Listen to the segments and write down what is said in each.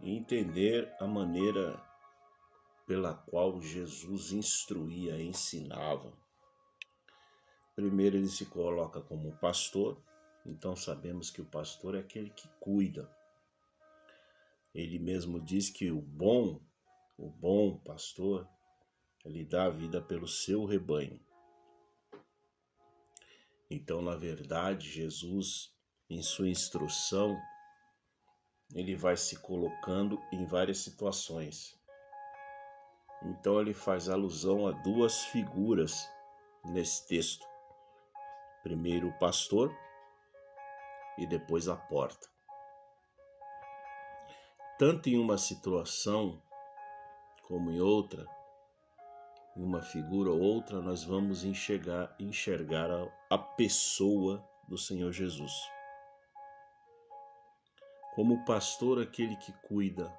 e entender a maneira pela qual Jesus instruía, ensinava. Primeiro ele se coloca como pastor, então sabemos que o pastor é aquele que cuida. Ele mesmo diz que o bom pastor, ele dá a vida pelo seu rebanho. Então, na verdade, Jesus, em sua instrução, ele vai se colocando em várias situações. Então, ele faz alusão a duas figuras nesse texto. Primeiro o pastor e depois a porta. Tanto em uma situação como em outra, em uma figura ou outra, nós vamos enxergar a pessoa do Senhor Jesus. Como pastor, aquele que cuida,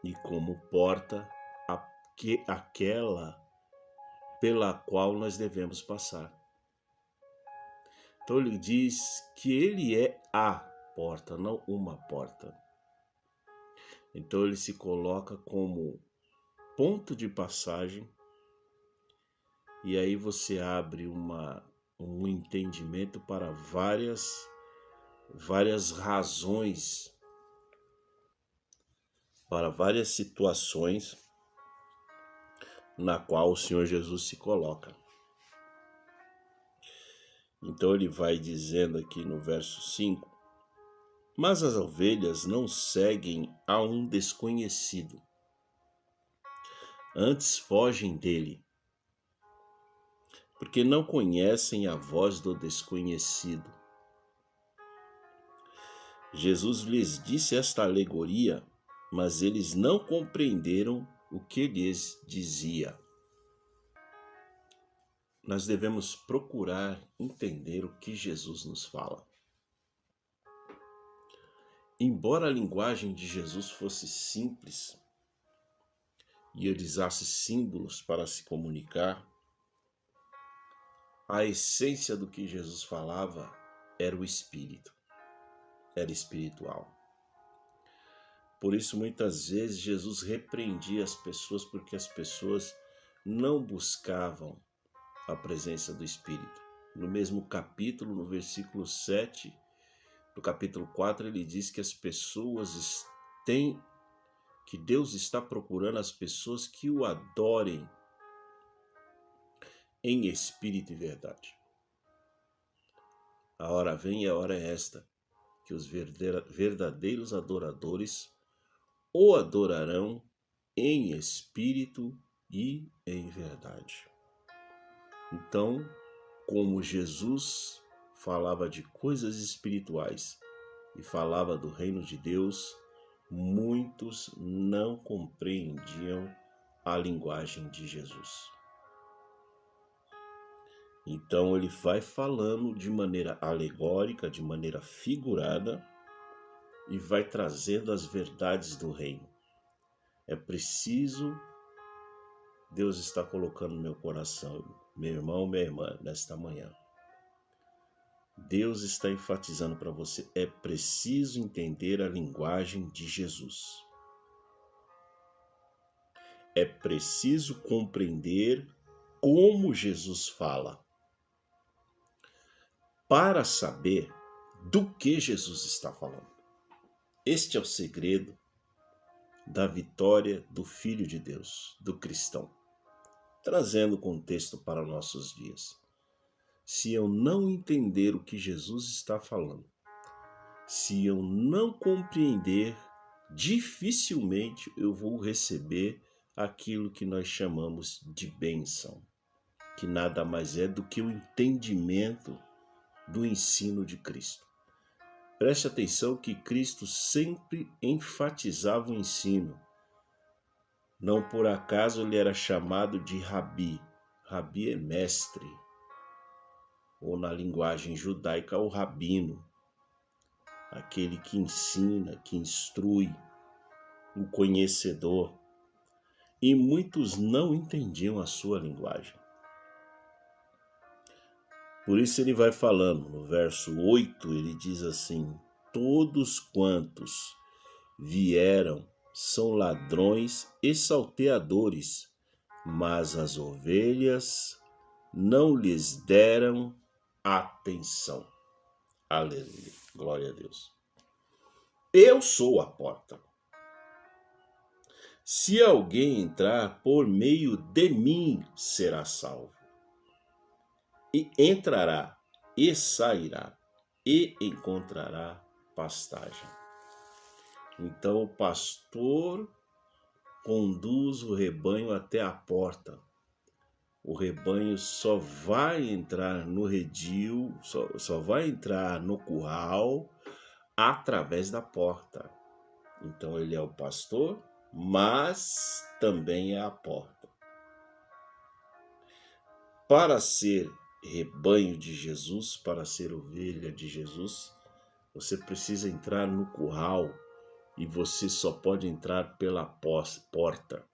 e como porta, aquela pela qual nós devemos passar. Então ele diz que ele é a porta, não uma porta. Então ele se coloca como ponto de passagem, e aí você abre um entendimento para várias razões, para várias situações na qual o Senhor Jesus se coloca. Então ele vai dizendo aqui no verso 5, mas as ovelhas não seguem a um desconhecido, antes fogem dele, porque não conhecem a voz do desconhecido. Jesus lhes disse esta alegoria, mas eles não compreenderam o que lhes dizia. Nós devemos procurar entender o que Jesus nos fala. Embora a linguagem de Jesus fosse simples e ele usasse símbolos para se comunicar, a essência do que Jesus falava era o Espírito, era espiritual. Por isso, muitas vezes, Jesus repreendia as pessoas porque as pessoas não buscavam a presença do Espírito. No mesmo capítulo, no versículo 7, do capítulo 4, ele diz que as pessoas que Deus está procurando as pessoas que o adorem em espírito e verdade. A hora vem e a hora é esta, que os verdadeiros adoradores o adorarão em espírito e em verdade. Então, como Jesus falava de coisas espirituais e falava do reino de Deus, muitos não compreendiam a linguagem de Jesus. Então ele vai falando de maneira alegórica, de maneira figurada, e vai trazendo as verdades do reino. É preciso, Deus está colocando no meu coração, meu irmão, minha irmã, nesta manhã. Deus está enfatizando para você, é preciso entender a linguagem de Jesus. É preciso compreender como Jesus fala, para saber do que Jesus está falando. Este é o segredo da vitória do Filho de Deus, do cristão. Trazendo o contexto para nossos dias. Se eu não entender o que Jesus está falando, se eu não compreender, dificilmente eu vou receber aquilo que nós chamamos de bênção, que nada mais é do que o entendimento do ensino de Cristo. Preste atenção que Cristo sempre enfatizava o ensino. Não por acaso ele era chamado de Rabi. Rabi é mestre, ou na linguagem judaica, o rabino, aquele que ensina, que instrui, o conhecedor. E muitos não entendiam a sua linguagem. Por isso ele vai falando, no verso 8, ele diz assim, todos quantos vieram são ladrões e salteadores, mas as ovelhas não lhes deram atenção. Aleluia, glória a Deus. Eu sou a porta. Se alguém entrar por meio de mim, será salvo. E entrará e sairá e encontrará pastagem. Então o pastor conduz o rebanho até a porta. O rebanho só vai entrar no redil, só vai entrar no curral através da porta. Então ele é o pastor, mas também é a porta. Para ser rebanho de Jesus, para ser ovelha de Jesus, você precisa entrar no curral e você só pode entrar pela porta.